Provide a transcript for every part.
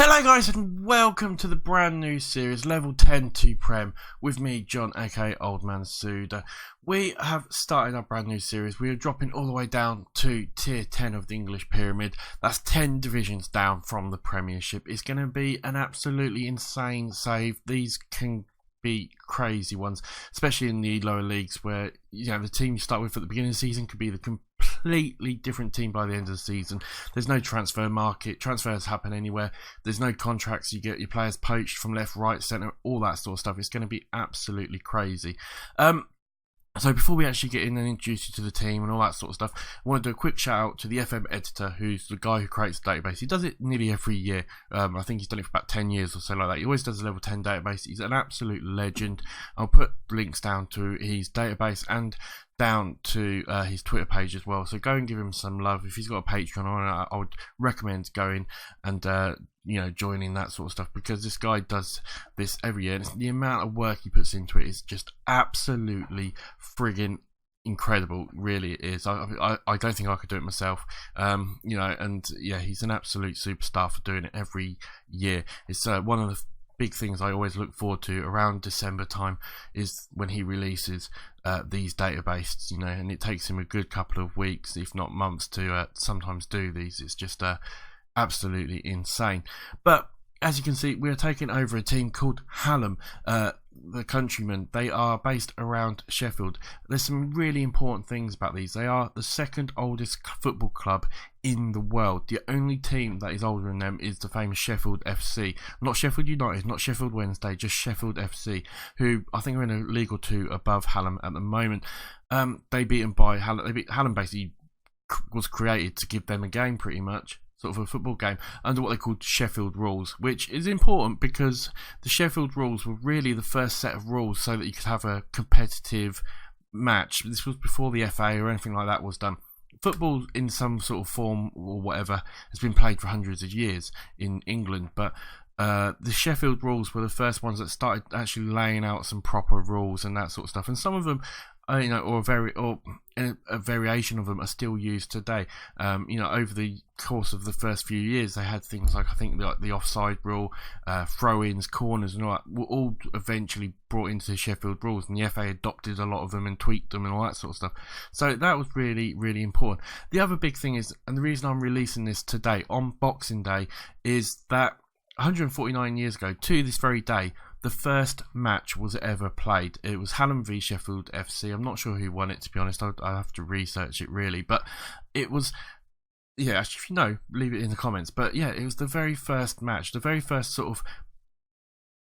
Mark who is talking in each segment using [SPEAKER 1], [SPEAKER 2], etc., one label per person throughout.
[SPEAKER 1] Hello guys and welcome to the brand new series Level 10 to Prem with me John aka Old Man Sudor. We have started our brand new series. We are dropping all the way down to tier 10 of the English pyramid. That's 10 divisions down from the Premiership. It's going to be an absolutely insane save. These can be crazy ones, especially in the lower leagues where the team you start with at the beginning of the season could be the completely different team by the end of the season. There's no transfer market, transfers happen anywhere, there's no contracts, you get your players poached from left, right, centre, all that sort of stuff. It's going to be absolutely crazy. So before we actually get in and introduce you to the team and all that sort of stuff, I want to do a quick shout out to the FM editor, who's the guy who creates the database. He does it nearly every year. I think he's done it for about 10 years or so like that. He always does a level 10 database. He's an absolute legend. I'll put links down to his database and down to his Twitter page as well. So go and give him some love. If he's got a Patreon, I would recommend going and joining that sort of stuff, because this guy does this every year, and the amount of work he puts into it is just absolutely friggin' incredible. Really it is. I don't think I could do it myself. He's an absolute superstar for doing it every year. It's one of the big things I always look forward to around December time is when he releases these databases, and it takes him a good couple of weeks, if not months, to sometimes do these. It's just absolutely insane. But as you can see, we are taking over a team called Hallam, the Countrymen. They are based around Sheffield. There's some really important things about these. They are the second oldest football club in the world. The only team that is older than them is the famous Sheffield F.C. Not Sheffield United, not Sheffield Wednesday, just Sheffield F.C., who I think are in a league or two above Hallam at the moment. They beat them by Hallam. Hallam basically was created to give them a game, pretty much. Sort of a football game under what they called Sheffield rules, which is important because the Sheffield rules were really the first set of rules so that you could have a competitive match. This was before the FA or anything like that was done. Football in some sort of form or whatever has been played for hundreds of years in England, but the Sheffield rules were the first ones that started actually laying out some proper rules and that sort of stuff, and some of them or a variation of them are still used today. Over the course of the first few years, they had things like, I think, the offside rule, throw-ins, corners, and all that were all eventually brought into the Sheffield rules, and the FA adopted a lot of them and tweaked them and all that sort of stuff. So that was really, really important. The other big thing is, and the reason I'm releasing this today on Boxing Day, is that 149 years ago, to this very day, the first match was ever played. It was Hallam v Sheffield FC. I'm not sure who won it, to be honest. I'll have to research it really. But it was, actually, if you know, leave it in the comments. But yeah, it was the very first match, the very first sort of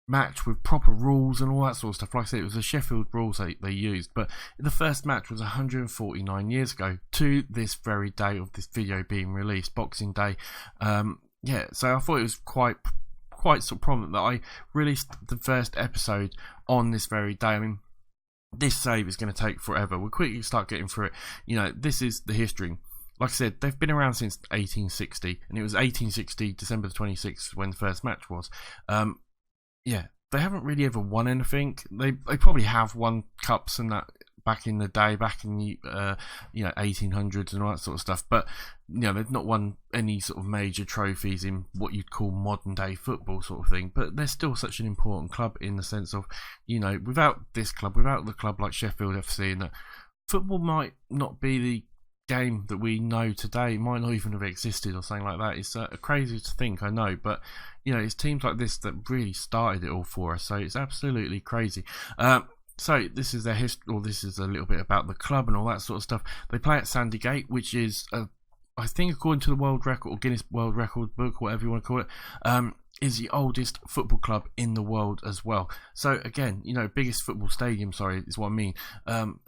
[SPEAKER 1] match with proper rules and all that sort of stuff. Like I said, it was the Sheffield rules they used. But the first match was 149 years ago, to this very day of this video being released, Boxing Day. So I thought it was quite sort of prominent that I released the first episode on this very day. I mean, this save is going to take forever. We'll quickly start getting through it. This is the history. Like I said, they've been around since 1860, and it was 1860, December the 26th, when the first match was. They haven't really ever won anything. They probably have won cups and that back in the day, back in the 1800s and all that sort of stuff, but they've not won any sort of major trophies in what you'd call modern day football sort of thing. But they're still such an important club in the sense of, without this club, without the club like Sheffield FC, and that football might not be the game that we know today, might not even have existed or something like that. It's crazy to think, I know, but it's teams like this that really started it all for us, so it's absolutely crazy. So this is their history, or this is a little bit about the club and all that sort of stuff. They play at Sandygate, which is, I think, according to the World Record or Guinness World Record book, whatever you want to call it, is the oldest football club in the world as well. So again, biggest football stadium, sorry, is what I mean.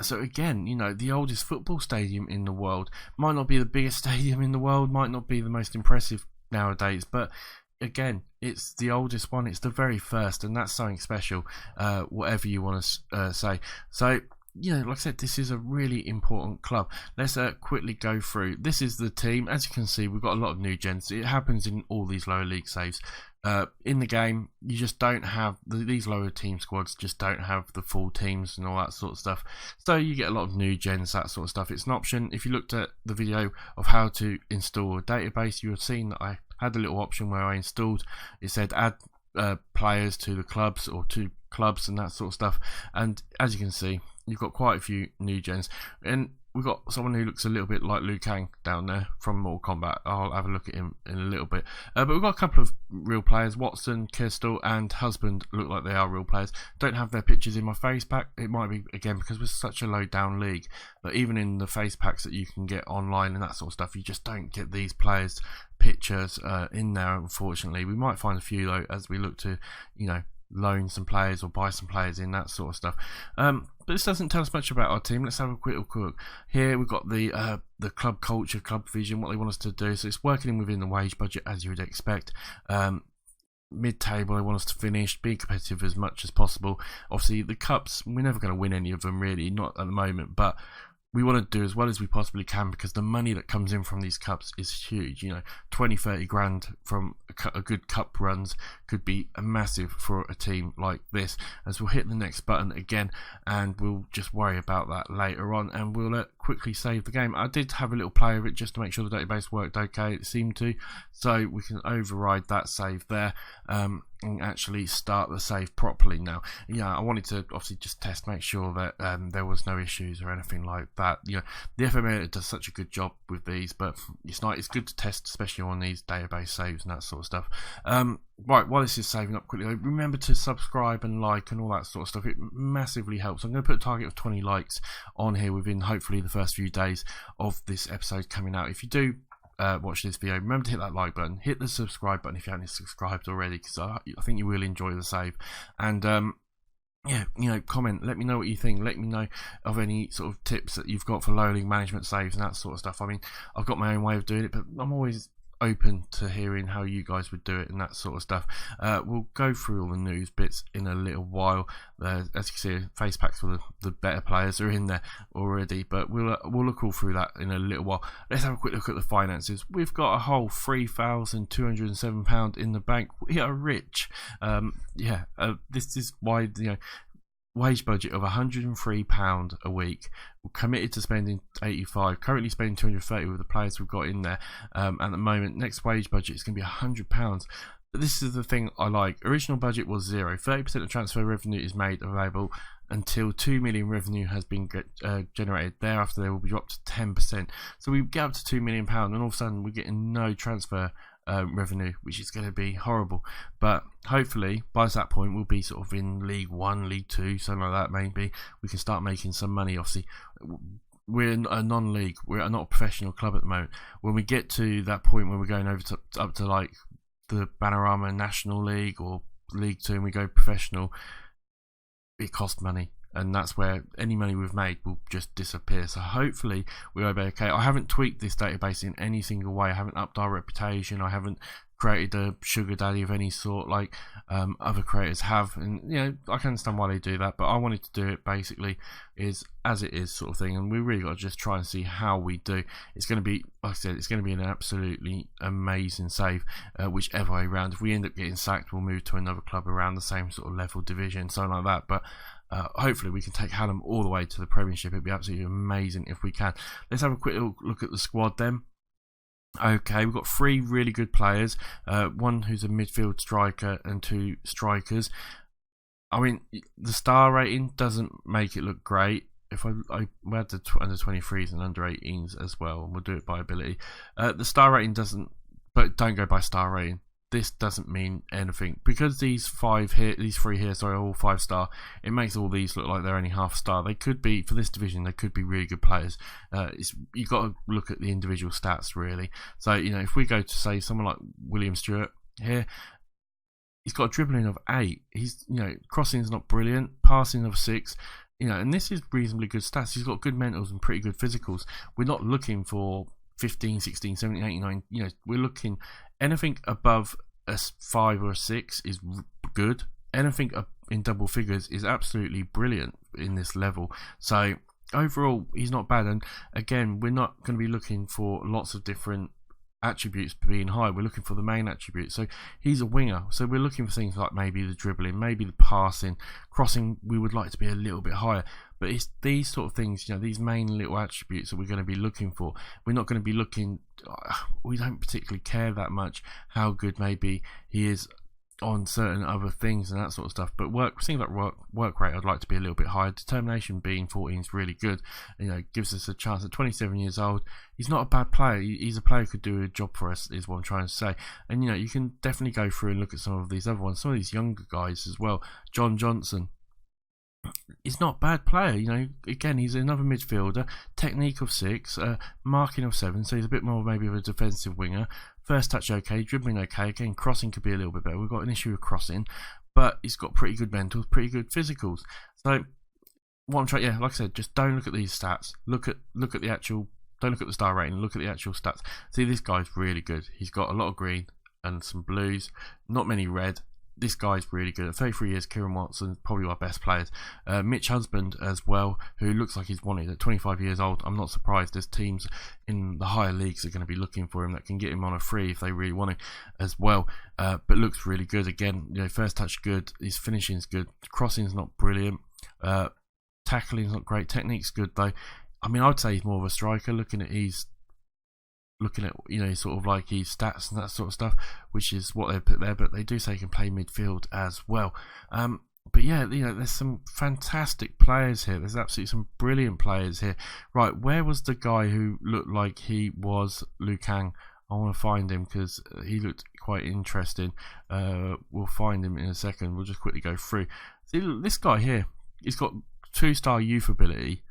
[SPEAKER 1] So again, the oldest football stadium in the world might not be the biggest stadium in the world, might not be the most impressive nowadays, but again, it's the oldest one. It's the very first, and that's something special, whatever you want to say. So like I said, this is a really important club. Let's quickly go through. This is the team. As you can see, we've got a lot of new gens. It happens in all these lower league saves. In the game, you just don't have these lower team squads. Just don't have the full teams and all that sort of stuff. So you get a lot of new gens, that sort of stuff. It's an option. If you looked at the video of how to install a database, you would have seen that I had a little option where I installed. It said add players to the clubs or to clubs and that sort of stuff. And as you can see, you've got quite a few new gens, and we've got someone who looks a little bit like Liu Kang down there from Mortal Kombat. I'll have a look at him in a little bit. But we've got a couple of real players. Watson, Kistel and Husband look like they are real players. Don't have their pictures in my face pack. It might be, again, because we're such a low down league. But even in the face packs that you can get online and that sort of stuff, you just don't get these players' pictures in there, unfortunately. We might find a few, though, as we look to, loan some players or buy some players in, that sort of stuff. But this doesn't tell us much about our team. Let's have a quick look. Here we've got the club culture, club vision, what they want us to do. So it's working within the wage budget, as you would expect. Mid-table, they want us to finish, be competitive as much as possible. Obviously the cups, we're never going to win any of them, really, not at the moment, but we want to do as well as we possibly can, because the money that comes in from these cups is huge. 20-30 grand from a good cup runs could be a massive for a team like this. As we'll hit the next button again, and we'll just worry about that later on, and we'll quickly save the game. I did have a little play of it just to make sure the database worked okay. It seemed to, so we can override that save there and actually start the save properly now. I wanted to obviously just test, make sure that there was no issues or anything like that. The FM20 does such a good job with these, but it's good to test, especially on these database saves and that sort of stuff. Right, while this is saving up quickly, remember to subscribe and like and all that sort of stuff. It massively helps. I'm going to put a target of 20 likes on here within hopefully the first few days of this episode coming out. If you do watch this video, remember to hit that like button, hit the subscribe button if you haven't subscribed already, because I think you will enjoy the save. And comment, let me know what you think, let me know of any sort of tips that you've got for lower league management saves and that sort of stuff. I mean, I've got my own way of doing it, but I'm always open to hearing how you guys would do it and that sort of stuff. We'll go through all the news bits in a little while. As you can see, face packs for the better players are in there already, but we'll look all through that in a little while. Let's have a quick look at the finances. We've got a whole £3,207 in the bank. We are rich. This is why wage budget of £103 a week. We're committed to spending 85, currently spending 230 with the players we've got in there. At the moment, next wage budget is going to be £100. But this is the thing I like. Original budget was 0. 30% of transfer revenue is made available until 2 million revenue has been generated. Thereafter, they will be dropped to 10%. So we get up to £2 million, and all of a sudden we're getting no transfer revenue, which is going to be horrible. But hopefully by that point we'll be sort of in League 1, League 2, something like that. Maybe we can start making some money. Obviously we're a non-league, we're not a professional club at the moment. When we get to that point where we're going over to up to like the Panorama National League or League 2 and we go professional, it costs money, and that's where any money we've made will just disappear. So hopefully we'll be okay. I haven't tweaked this database in any single way. I haven't upped our reputation. I haven't created a sugar daddy of any sort like other creators have, and I can understand why they do that, but I wanted to do it basically is as it is sort of thing, and we really got to just try and see how we do. It's going to be, like I said, it's going to be an absolutely amazing save whichever way around. If we end up getting sacked, we'll move to another club around the same sort of level division, something like that. But hopefully we can take Hallam all the way to the Premiership. It'd be absolutely amazing if we can. Let's have a quick look at the squad then. Okay, we've got 3 really good players, one who's a midfield striker and 2 strikers. I mean, the star rating doesn't make it look great. If we had the under 23s and under 18s as well, and we'll do it by ability. The star rating doesn't, but don't go by star rating. This doesn't mean anything, because these 3 here, sorry, are all 5-star. It makes all these look like they're only half-star. They could be, for this division, they could be really good players. You've got to look at the individual stats really. So if we go to say someone like William Stewart here, he's got a dribbling of 8. He's crossing's not brilliant, passing of 6. And this is reasonably good stats. He's got good mentals and pretty good physicals. We're not looking for 15, 16, 17, 18, 19. We're looking anything above a 5 or a 6 is good. Anything in double figures is absolutely brilliant in this level. So overall, he's not bad. And again, we're not going to be looking for lots of different attributes being high. We're looking for the main attribute. So he's a winger, so we're looking for things like maybe the dribbling, maybe the passing, crossing. We would like to be a little bit higher, but it's these sort of things, these main little attributes that we're going to be looking for. We're not going to be looking, we don't particularly care that much how good maybe he is on certain other things and that sort of stuff, but things like work rate I'd like to be a little bit higher. Determination being 14 is really good, gives us a chance. At 27 years old, he's not a bad player. He's a player who could do a job for us, is what I'm trying to say. And you can definitely go through and look at some of these other ones, some of these younger guys as well. John Johnson, he's not a bad player. Again, he's another midfielder, technique of 6, marking of 7, so he's a bit more maybe of a defensive winger. First touch okay, dribbling okay. Again, crossing could be a little bit better. We've got an issue with crossing, but he's got pretty good mentals, pretty good physicals. So what I'm trying, like I said, just don't look at these stats. Look at the actual. Don't look at the star rating. Look at the actual stats. See, this guy's really good. He's got a lot of green and some blues, not many red. This guy's really good. At 33 years, Kieran Watson, probably our best players. Mitch Husband as well, who looks like he's wanted. At 25 years old, I'm not surprised. There's teams in the higher leagues that are going to be looking for him that can get him on a free if they really want to as well. But looks really good. Again, first touch good. His finishing's good. Crossing's not brilliant. Tackling's not great. Technique's good though. I mean, I would say he's more of a striker. Looking at sort of like his stats and that sort of stuff, which is what they put there, but they do say he can play midfield as well. But yeah, there's some fantastic players here. There's absolutely some brilliant players here. Right, where was the guy who looked like he was Lukang? I want to find him because he looked quite interesting. We'll find him in a second. We'll just quickly go through. See, look, this guy here, he's got 2-star youth ability.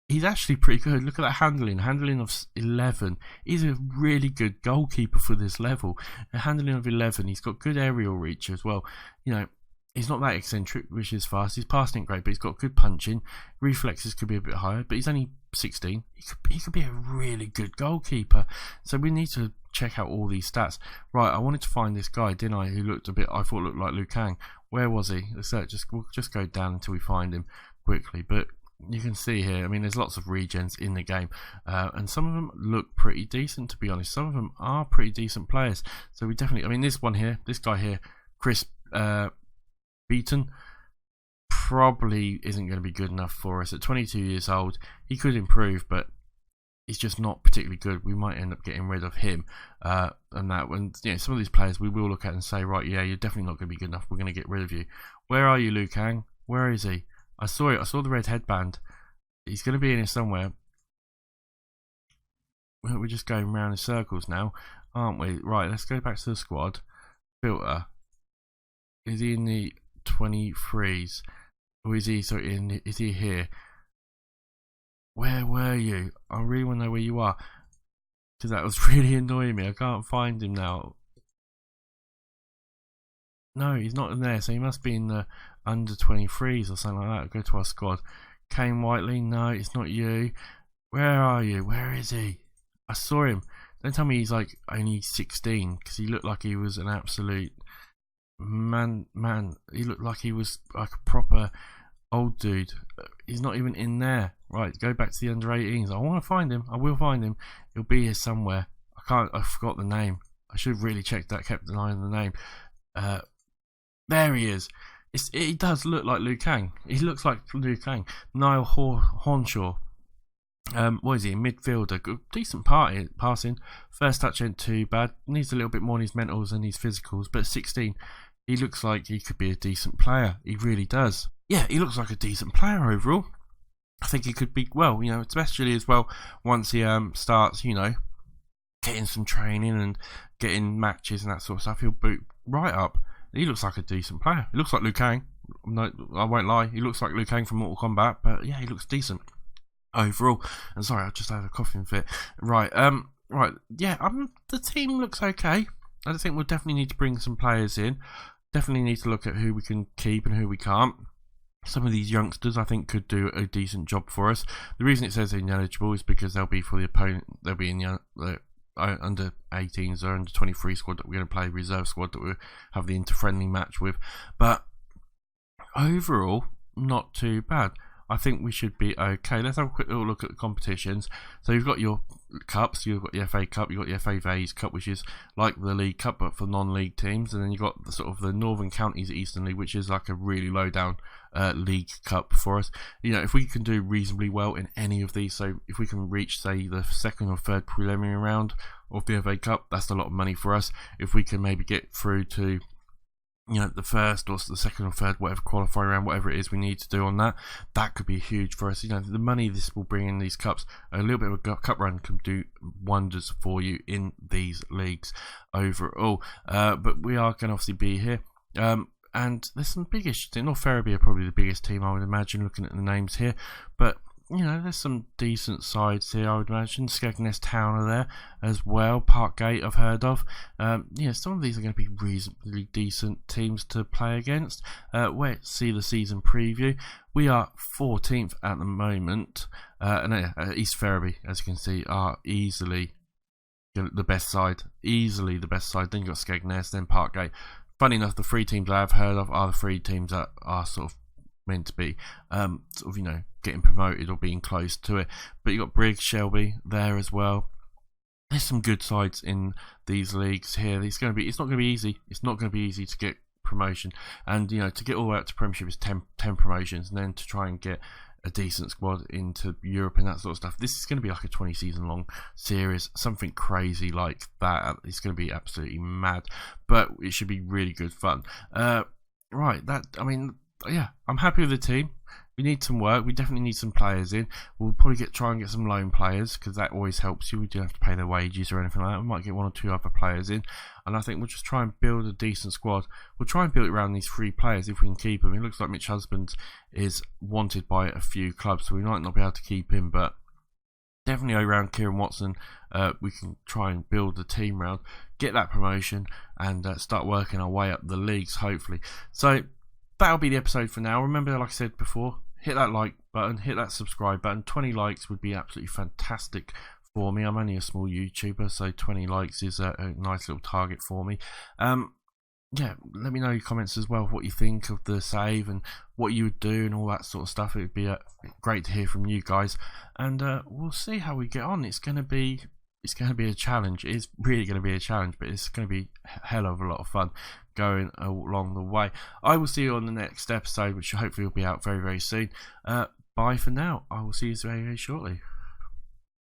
[SPEAKER 1] He's actually pretty good. Look at that handling of 11. He's a really good goalkeeper for this level. A handling of 11. He's got good aerial reach as well. He's not that eccentric, which is fast. His passing ain't great, but he's got good punching. Reflexes could be a bit higher, but he's only 16. He could be a really good goalkeeper. So we need to check out all these stats. Right, I wanted to find this guy, didn't I? Who I thought looked like Lukang. Where was he? We'll just go down until we find him quickly. But you can see here, I mean, there's lots of regens in the game, and some of them look pretty decent, to be honest. Some of them are pretty decent players. So we definitely, I mean, this guy here, Chris Beaton, probably isn't going to be good enough for us. At 22 years old, he could improve, but he's just not particularly good. We might end up getting rid of him, and that. When some of these players we will look at and say, right, yeah, you're definitely not going to be good enough. We're going to get rid of you. Where are you, Lukang? Where is he? I saw it. I saw the red headband. He's going to be in here somewhere. We're just going round in circles now, aren't we? Right, let's go back to the squad. Filter. Is he in the 23s? Or is he is he here? Where were you? I really want to know where you are, because that was really annoying me. I can't find him now. No, he's not in there, so he must be in the under 23s or something like that. Go to our squad. Kane Whiteley, no, it's not you. Where are you? Where is he? I saw him. Don't tell me he's like only 16, because he looked like he was an absolute man. He looked like he was like a proper old dude. He's not even in there. Right, go back to the under 18s. I want to find him. I will find him. He'll be here somewhere. I forgot the name. I should have really checked that, kept an eye on the name. There he is. He does look like Lukang. He looks like Lukang. Niall Hornshaw. What is he? A midfielder. Good, decent passing. First touch ain't too bad. Needs a little bit more in his mentals and his physicals. But 16, he looks like he could be a decent player. He really does. Yeah, he looks like a decent player overall. I think he could be, well, especially as well once he starts, getting some training and getting matches and that sort of stuff. He'll boot right up. He looks like a decent player. He looks like Lukang. No, I won't lie. He looks like Lukang from Mortal Kombat. But yeah, he looks decent overall. And sorry, I just had a coughing fit. Right. Right. Yeah. The team looks okay. I think we'll definitely need to bring some players in. Definitely need to look at who we can keep and who we can't. Some of these youngsters, I think, could do a decent job for us. The reason it says ineligible is because they'll be for the opponent. They'll be in the under 18s or under 23 squad that we're going to play, reserve squad that we'll have the inter-friendly match with. But overall, not too bad. I think we should be okay. Let's have a quick little look at the competitions. So you've got your cups, you've got the FA Cup, you've got the FA Vase Cup, which is like the League Cup but for non-league teams, and then you've got the sort of the Northern Counties Eastern League, which is like a really low down League Cup for us. If we can do reasonably well in any of these, so if we can reach, say, the second or third preliminary round of the FA Cup, that's a lot of money for us. If we can maybe get through to the first or the second or third, whatever qualifying round, whatever it is we need to do on that, that could be huge for us. The money this will bring in these cups, a little bit of a cup run can do wonders for you in these leagues overall. But we are going to obviously be here. And there's some big issues. North Ferriby are probably the biggest team, I would imagine, looking at the names here. But there's some decent sides here, I would imagine. Skegness Town are there as well. Parkgate I've heard of. Some of these are going to be reasonably decent teams to play against. Let's see the season preview. We are 14th at the moment. East Ferriby, as you can see, are easily the best side. Easily the best side. Then you've got Skegness, then Parkgate. Funny enough, the three teams I have heard of are the three teams that are sort of meant to be getting promoted or being close to it. But you've got Briggs, Shelby there as well. There's some good sides in these leagues here. It's not going to be easy. It's not going to be easy to get promotion, and to get all the way up to Premiership is 10 promotions, and then to try and get a decent squad into Europe and that sort of stuff. This is going to be like a 20 season long series, something crazy like that. It's going to be absolutely mad, but it should be really good fun. I'm happy with the team. We need some work. We definitely need some players in. We'll probably try and get some loan players, because that always helps you. We don't have to pay their wages or anything like that. We might get one or two other players in, and I think we'll just try and build a decent squad. We'll try and build it around these three players if we can keep them. It looks like Mitch Husbands is wanted by a few clubs, so we might not be able to keep him, but definitely around Kieran Watson, we can try and build the team round, get that promotion, and start working our way up the leagues, hopefully. So that'll be the episode for now. Remember, like I said before, hit that like button, hit that subscribe button. 20 likes would be absolutely fantastic for me. I'm only a small YouTuber, so 20 likes is a nice little target for me. Let me know in your comments as well what you think of the save and what you would do and all that sort of stuff. It would be great to hear from you guys, and we'll see how we get on. It's going to be a challenge. It's really going to be a challenge, but it's going to be a hell of a lot of fun going along the way. I will see you on the next episode, which hopefully will be out very, very soon. Bye for now. I will see you very, very shortly.